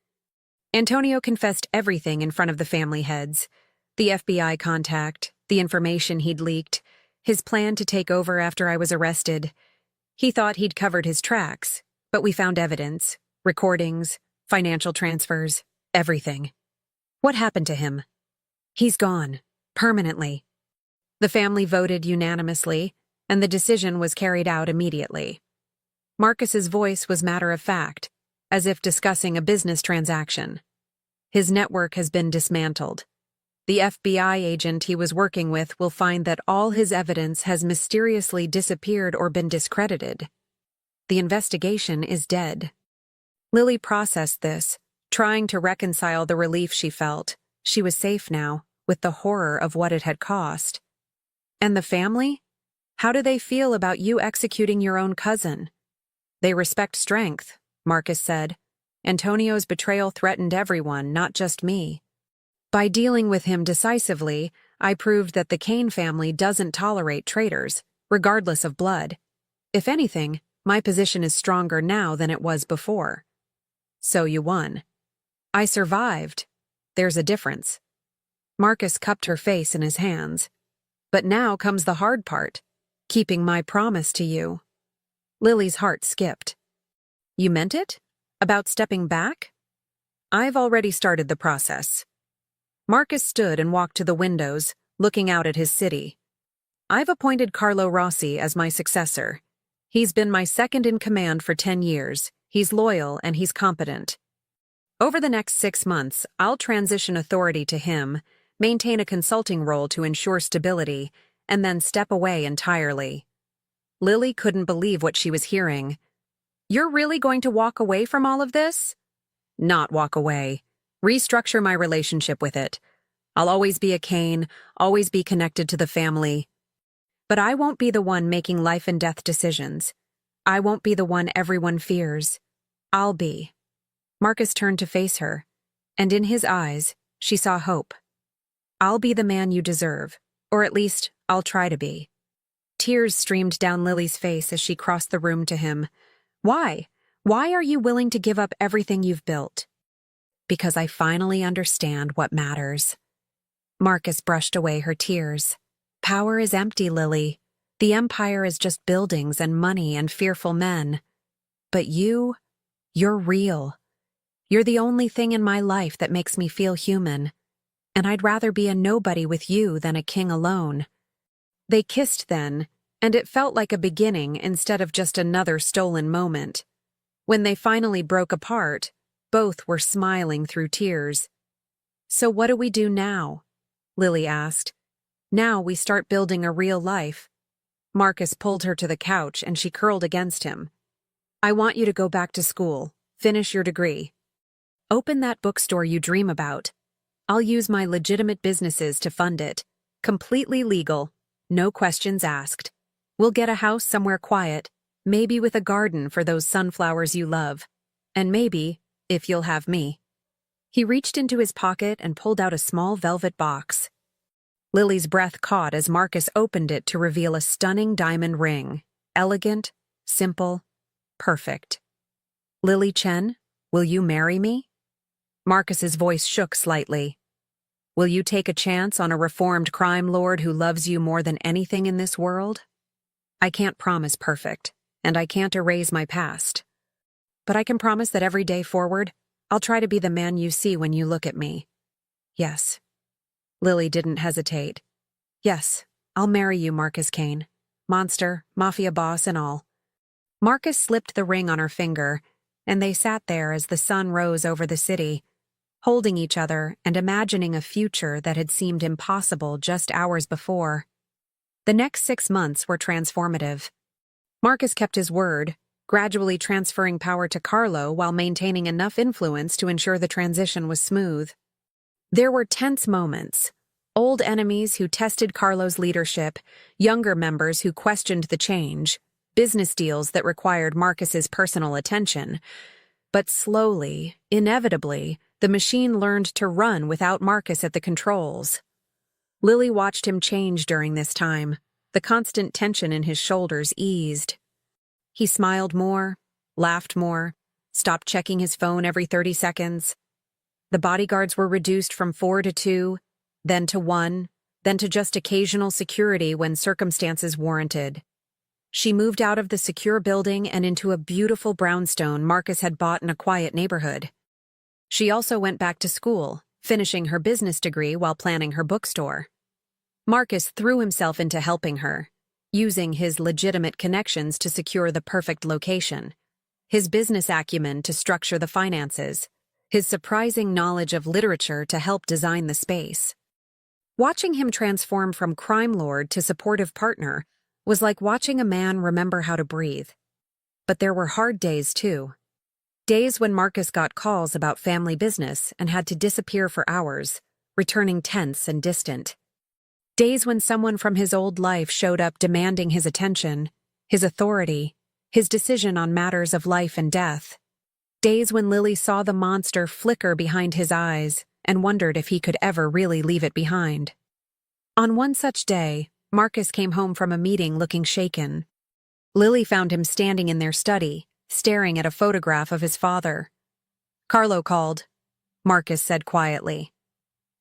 Antonio confessed everything in front of the family heads. The FBI contact, the information he'd leaked, his plan to take over after I was arrested. He thought he'd covered his tracks, but we found evidence, recordings, financial transfers, everything. What happened to him? He's gone, permanently. The family voted unanimously, and the decision was carried out immediately. Marcus's voice was matter-of-fact, as if discussing a business transaction. His network has been dismantled. The FBI agent he was working with will find that all his evidence has mysteriously disappeared or been discredited. The investigation is dead. Lily processed this, trying to reconcile the relief she felt. She was safe now, with the horror of what it had cost. And the family? How do they feel about you executing your own cousin? They respect strength, Marcus said. Antonio's betrayal threatened everyone, not just me. By dealing with him decisively, I proved that the Kane family doesn't tolerate traitors, regardless of blood. If anything, my position is stronger now than it was before. So you won. I survived. There's a difference. Marcus cupped her face in his hands. But now comes the hard part, keeping my promise to you. Lily's heart skipped. You meant it? About stepping back? I've already started the process. Marcus stood and walked to the windows, looking out at his city. I've appointed Carlo Rossi as my successor. He's been my second in command for 10 years. He's loyal and he's competent. Over the next 6 months, I'll transition authority to him, maintain a consulting role to ensure stability, and then step away entirely. Lily couldn't believe what she was hearing. You're really going to walk away from all of this? Not walk away. Restructure my relationship with it. I'll always be a Kane, always be connected to the family. But I won't be the one making life and death decisions. I won't be the one everyone fears. I'll be. Marcus turned to face her, and in his eyes, she saw hope. I'll be the man you deserve, or at least, I'll try to be. Tears streamed down Lily's face as she crossed the room to him. Why? Why are you willing to give up everything you've built? Because I finally understand what matters. Marcus brushed away her tears. Power is empty, Lily. The empire is just buildings and money and fearful men. But you're real. You're the only thing in my life that makes me feel human. And I'd rather be a nobody with you than a king alone. They kissed then, and it felt like a beginning instead of just another stolen moment. When they finally broke apart, both were smiling through tears. So what do we do now? Lily asked. Now we start building a real life. Marcus pulled her to the couch and she curled against him. I want you to go back to school, finish your degree. Open that bookstore you dream about. I'll use my legitimate businesses to fund it. Completely legal, no questions asked. We'll get a house somewhere quiet, maybe with a garden for those sunflowers you love. And maybe, if you'll have me. He reached into his pocket and pulled out a small velvet box. Lily's breath caught as Marcus opened it to reveal a stunning diamond ring. Elegant, simple, perfect. Lily Chen, will you marry me? Marcus's voice shook slightly. Will you take a chance on a reformed crime lord who loves you more than anything in this world? I can't promise perfect, and I can't erase my past. But I can promise that every day forward, I'll try to be the man you see when you look at me. Yes. Lily didn't hesitate. Yes, I'll marry you, Marcus Kane. Monster, mafia boss, and all. Marcus slipped the ring on her finger, and they sat there as the sun rose over the city, holding each other and imagining a future that had seemed impossible just hours before. The next 6 months were transformative. Marcus kept his word, gradually transferring power to Carlo while maintaining enough influence to ensure the transition was smooth. There were tense moments. Old enemies who tested Carlo's leadership, younger members who questioned the change, business deals that required Marcus's personal attention. But slowly, inevitably, the machine learned to run without Marcus at the controls. Lily watched him change during this time. The constant tension in his shoulders eased. He smiled more, laughed more, stopped checking his phone every 30 seconds. The bodyguards were reduced from 4 to 2, then to 1, then to just occasional security when circumstances warranted. She moved out of the secure building and into a beautiful brownstone Marcus had bought in a quiet neighborhood. She also went back to school, finishing her business degree while planning her bookstore. Marcus threw himself into helping her, using his legitimate connections to secure the perfect location, his business acumen to structure the finances, his surprising knowledge of literature to help design the space. Watching him transform from crime lord to supportive partner was like watching a man remember how to breathe. But there were hard days, too. Days when Marcus got calls about family business and had to disappear for hours, returning tense and distant. Days when someone from his old life showed up demanding his attention, his authority, his decision on matters of life and death. Days when Lily saw the monster flicker behind his eyes and wondered if he could ever really leave it behind. On one such day, Marcus came home from a meeting looking shaken. Lily found him standing in their study, staring at a photograph of his father. "Carlo called," Marcus said quietly.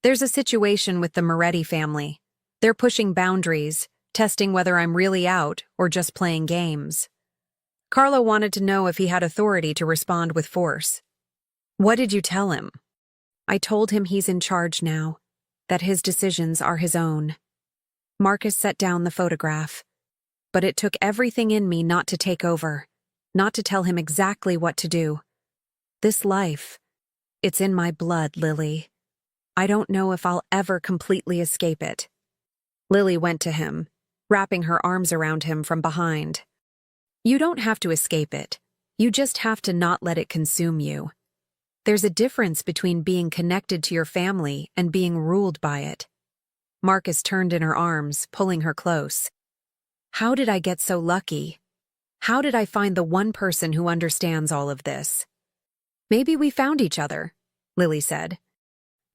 "There's a situation with the Moretti family. They're pushing boundaries, testing whether I'm really out or just playing games. Carlo wanted to know if he had authority to respond with force." "What did you tell him?" "I told him he's in charge now, that his decisions are his own." Marcus set down the photograph. But it took everything in me not to take over, not to tell him exactly what to do. This life, it's in my blood, Lily. I don't know if I'll ever completely escape it. Lily went to him, wrapping her arms around him from behind. "You don't have to escape it. You just have to not let it consume you. There's a difference between being connected to your family and being ruled by it." Marcus turned in her arms, pulling her close. "How did I get so lucky? How did I find the one person who understands all of this?" "Maybe we found each other," Lily said.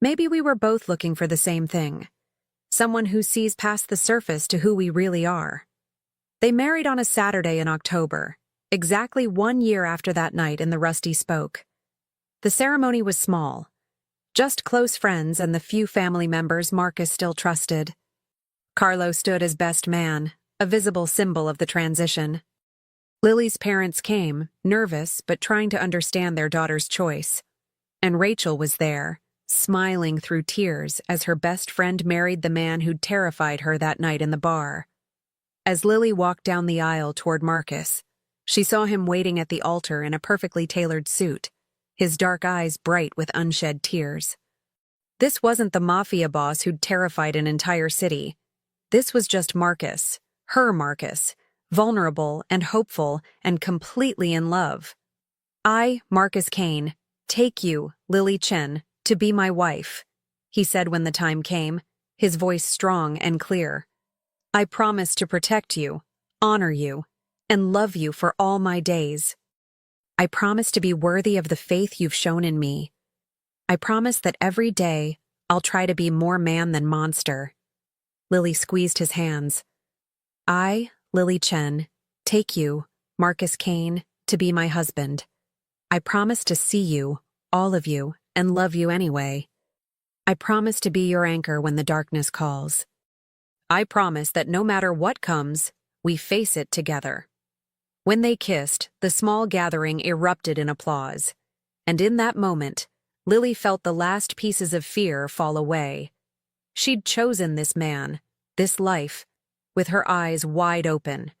"Maybe we were both looking for the same thing. Someone who sees past the surface to who we really are." They married on a Saturday in October, exactly 1 year after that night in the Rusty Spoke. The ceremony was small, just close friends and the few family members Marcus still trusted. Carlo stood as best man, a visible symbol of the transition. Lily's parents came, nervous but trying to understand their daughter's choice. And Rachel was there, smiling through tears as her best friend married the man who'd terrified her that night in the bar. As Lily walked down the aisle toward Marcus, she saw him waiting at the altar in a perfectly tailored suit, his dark eyes bright with unshed tears. This wasn't the Mafia boss who'd terrified an entire city. This was just Marcus, her Marcus, vulnerable and hopeful and completely in love. "I, Marcus Kane, take you, Lily Chen, to be my wife," he said when the time came, his voice strong and clear. "I promise to protect you, honor you, and love you for all my days. I promise to be worthy of the faith you've shown in me. I promise that every day I'll try to be more man than monster." Lily squeezed his hands. "I, Lily Chen, take you, Marcus Kane, to be my husband. I promise to see you, all of you, and love you anyway. I promise to be your anchor when the darkness calls. I promise that no matter what comes, we face it together." When they kissed, the small gathering erupted in applause. And in that moment, Lily felt the last pieces of fear fall away. She'd chosen this man, this life, with her eyes wide open.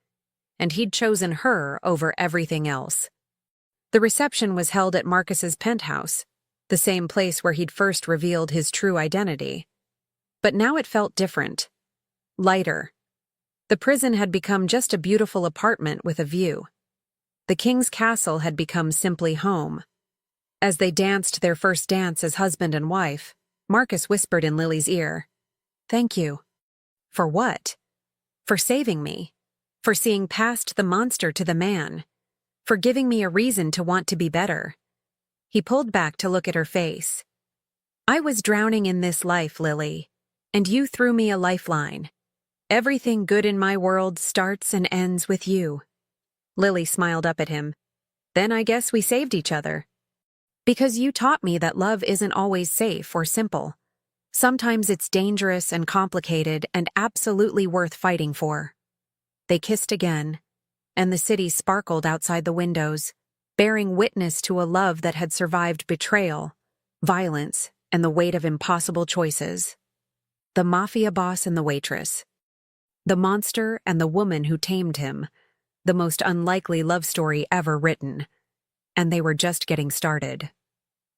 And he'd chosen her over everything else. The reception was held at Marcus's penthouse, the same place where he'd first revealed his true identity. But now it felt different. Lighter. The prison had become just a beautiful apartment with a view. The king's castle had become simply home. As they danced their first dance as husband and wife, Marcus whispered in Lily's ear, "Thank you." For what? For saving me. For seeing past the monster to the man. For giving me a reason to want to be better. He pulled back to look at her face. "I was drowning in this life, Lily, and you threw me a lifeline. Everything good in my world starts and ends with you." Lily smiled up at him. "Then I guess we saved each other. Because you taught me that love isn't always safe or simple. Sometimes it's dangerous and complicated and absolutely worth fighting for." They kissed again, and the city sparkled outside the windows, bearing witness to a love that had survived betrayal, violence, and the weight of impossible choices. The Mafia boss and the waitress. The monster and the woman who tamed him. The most unlikely love story ever written. And they were just getting started.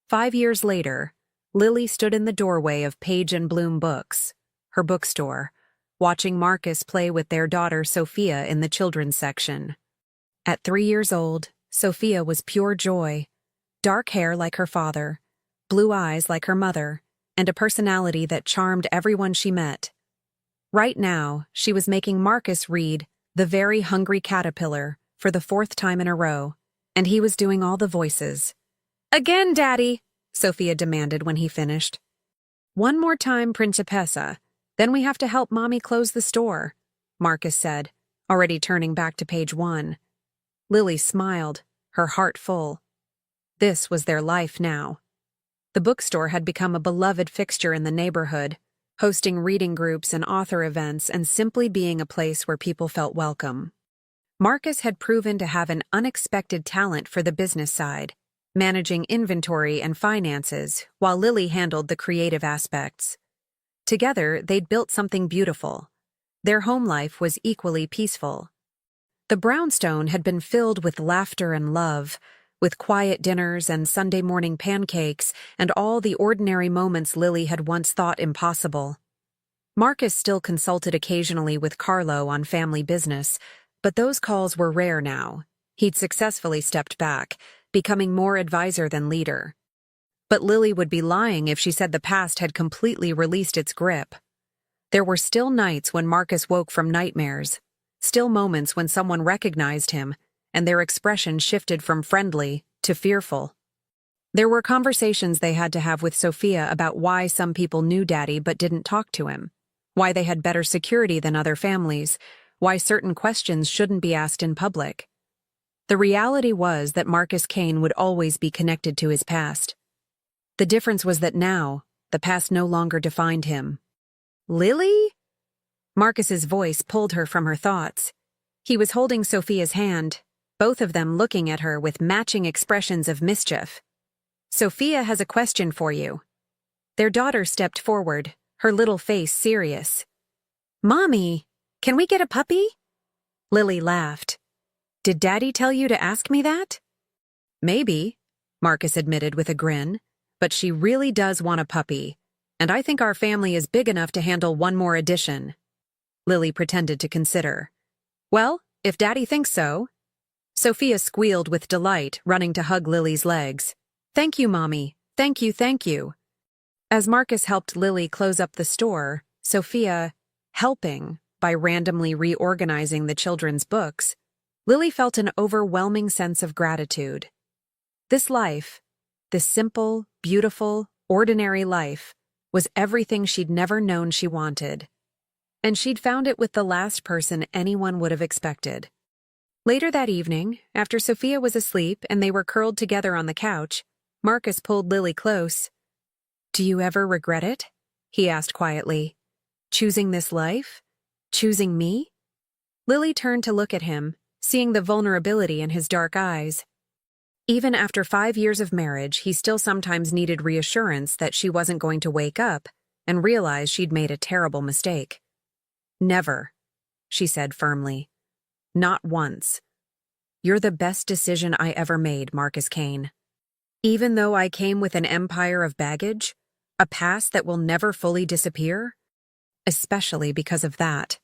5 years later, Lily stood in the doorway of Page and Bloom Books, her bookstore, watching Marcus play with their daughter Sophia in the children's section. At 3 years old, Sophia was pure joy, dark hair like her father, blue eyes like her mother, and a personality that charmed everyone she met. Right now, she was making Marcus read The Very Hungry Caterpillar for the 4th time in a row, and he was doing all the voices. "Again, Daddy," Sophia demanded when he finished. "One more time, Principessa, then we have to help Mommy close the store," Marcus said, already turning back to page 1. Lily smiled, her heart full. This was their life now. The bookstore had become a beloved fixture in the neighborhood, hosting reading groups and author events and simply being a place where people felt welcome. Marcus had proven to have an unexpected talent for the business side, managing inventory and finances, while Lily handled the creative aspects. Together, they'd built something beautiful. Their home life was equally peaceful. The brownstone had been filled with laughter and love, with quiet dinners and Sunday morning pancakes and all the ordinary moments Lily had once thought impossible. Marcus still consulted occasionally with Carlo on family business, but those calls were rare now. He'd successfully stepped back, becoming more advisor than leader. But Lily would be lying if she said the past had completely released its grip. There were still nights when Marcus woke from nightmares, still moments when someone recognized him, and their expression shifted from friendly to fearful. There were conversations they had to have with Sophia about why some people knew Daddy but didn't talk to him, why they had better security than other families, why certain questions shouldn't be asked in public. The reality was that Marcus Kane would always be connected to his past. The difference was that now, the past no longer defined him. "Lily?" Marcus's voice pulled her from her thoughts. He was holding Sophia's hand, both of them looking at her with matching expressions of mischief. "Sophia has a question for you." Their daughter stepped forward, her little face serious. "Mommy, can we get a puppy?" Lily laughed. "Did Daddy tell you to ask me that?" "Maybe," Marcus admitted with a grin, "but she really does want a puppy, and I think our family is big enough to handle one more addition." Lily pretended to consider. "Well, if Daddy thinks so." Sophia squealed with delight, running to hug Lily's legs. "Thank you, Mommy. Thank you, thank you." As Marcus helped Lily close up the store, Sophia, helping by randomly reorganizing the children's books, Lily felt an overwhelming sense of gratitude. This life, this simple, beautiful, ordinary life, was everything she'd never known she wanted. And she'd found it with the last person anyone would have expected. Later that evening, after Sophia was asleep and they were curled together on the couch, Marcus pulled Lily close. "Do you ever regret it?" he asked quietly. "Choosing this life? Choosing me?" Lily turned to look at him, seeing the vulnerability in his dark eyes. Even after 5 years of marriage, he still sometimes needed reassurance that she wasn't going to wake up and realize she'd made a terrible mistake. "Never," she said firmly. "Not once. You're the best decision I ever made, Marcus Kane. Even though I came with an empire of baggage, a past that will never fully disappear, especially because of that."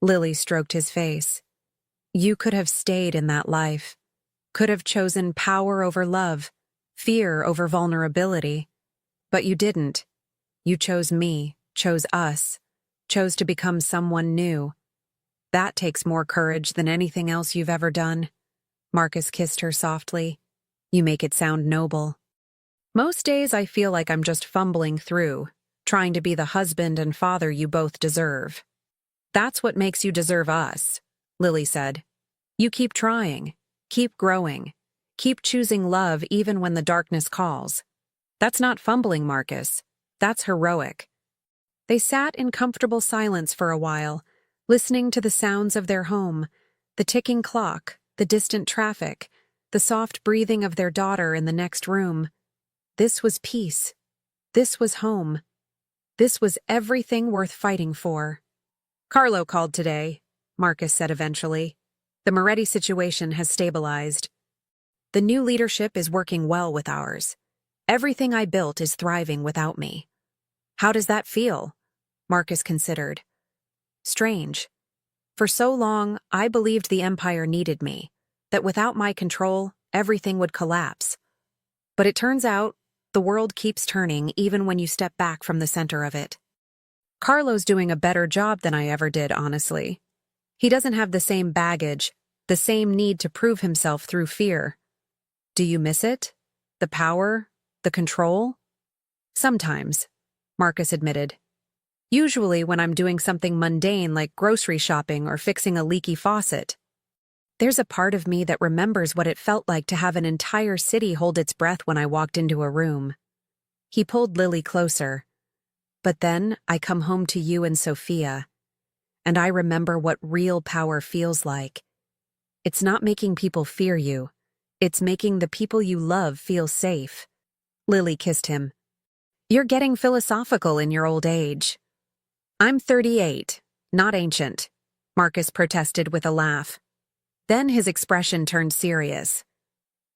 Lily stroked his face. You could have stayed in that life. Could have chosen power over love, fear over vulnerability. But you didn't. You chose me, chose us, chose to become someone new. That takes more courage than anything else you've ever done. Marcus kissed her softly. You make it sound noble. Most days I feel like I'm just fumbling through, trying to be the husband and father you both deserve. That's what makes you deserve us, Lily said. You keep trying, keep growing, keep choosing love even when the darkness calls. That's not fumbling, Marcus. That's heroic. They sat in comfortable silence for a while, listening to the sounds of their home, the ticking clock, the distant traffic, the soft breathing of their daughter in the next room. This was peace. This was home. This was everything worth fighting for. Carlo called today, Marcus said eventually. The Moretti situation has stabilized. The new leadership is working well with ours. Everything I built is thriving without me. How does that feel? Marcus considered. Strange. For so long, I believed the empire needed me, that without my control, everything would collapse. But it turns out, the world keeps turning even when you step back from the center of it. Carlo's doing a better job than I ever did, honestly. He doesn't have the same baggage, the same need to prove himself through fear. Do you miss it? The power? The control? Sometimes, Marcus admitted. Usually when I'm doing something mundane like grocery shopping or fixing a leaky faucet. There's a part of me that remembers what it felt like to have an entire city hold its breath when I walked into a room. He pulled Lily closer. But then I come home to you and Sophia, and I remember what real power feels like. It's not making people fear you. It's making the people you love feel safe. Lily kissed him. You're getting philosophical in your old age. I'm 38, not ancient, Marcus protested with a laugh. Then his expression turned serious.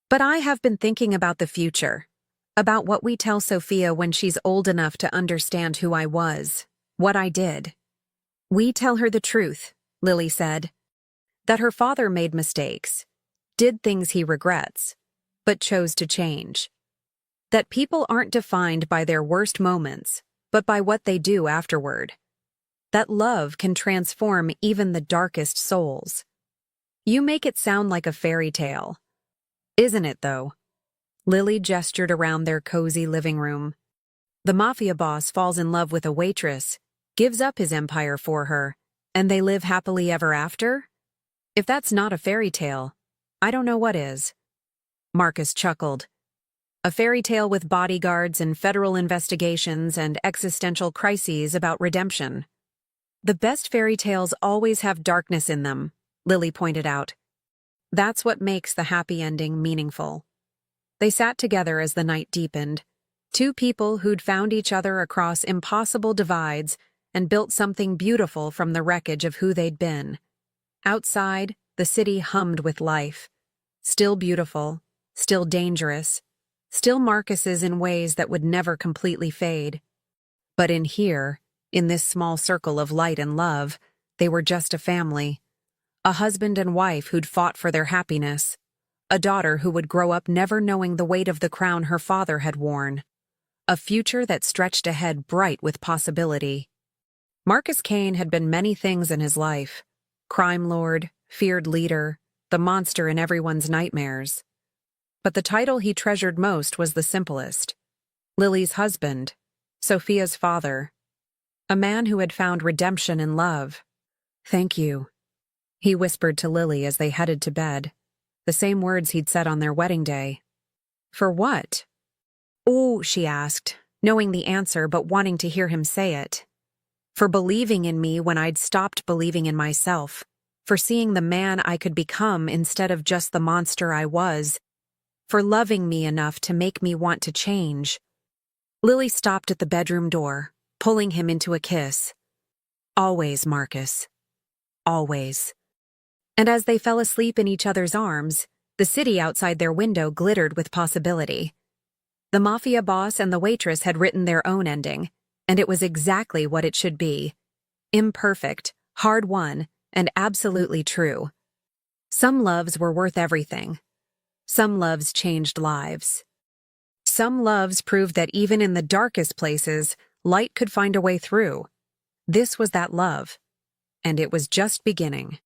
But I have been thinking about the future. About what we tell Sophia when she's old enough to understand who I was, what I did. We tell her the truth, Lily said. That her father made mistakes, did things he regrets, but chose to change. That people aren't defined by their worst moments, but by what they do afterward. That love can transform even the darkest souls. You make it sound like a fairy tale. Isn't it, though? Lily gestured around their cozy living room. The Mafia boss falls in love with a waitress, gives up his empire for her, and they live happily ever after? If that's not a fairy tale, I don't know what is. Marcus chuckled. A fairy tale with bodyguards and federal investigations and existential crises about redemption. The best fairy tales always have darkness in them, Lily pointed out. That's what makes the happy ending meaningful. They sat together as the night deepened, two people who'd found each other across impossible divides and built something beautiful from the wreckage of who they'd been. Outside, the city hummed with life. Still beautiful, still dangerous, still Marcus's in ways that would never completely fade. But in here, in this small circle of light and love, they were just a family. A husband and wife who'd fought for their happiness. A daughter who would grow up never knowing the weight of the crown her father had worn. A future that stretched ahead bright with possibility. Marcus Kane had been many things in his life. Crime lord, feared leader, the monster in everyone's nightmares. But the title he treasured most was the simplest. Lily's husband, Sophia's father. A man who had found redemption in love. Thank you, he whispered to Lily as they headed to bed. The same words he'd said on their wedding day. For what? Oh, she asked, knowing the answer but wanting to hear him say it. For believing in me when I'd stopped believing in myself. For seeing the man I could become instead of just the monster I was. For loving me enough to make me want to change. Lily stopped at the bedroom door, pulling him into a kiss. Always, Marcus. Always. And as they fell asleep in each other's arms, the city outside their window glittered with possibility. The Mafia boss and the waitress had written their own ending, and it was exactly what it should be. Imperfect, hard-won, and absolutely true. Some loves were worth everything. Some loves changed lives. Some loves proved that even in the darkest places, light could find a way through. This was that love, and it was just beginning.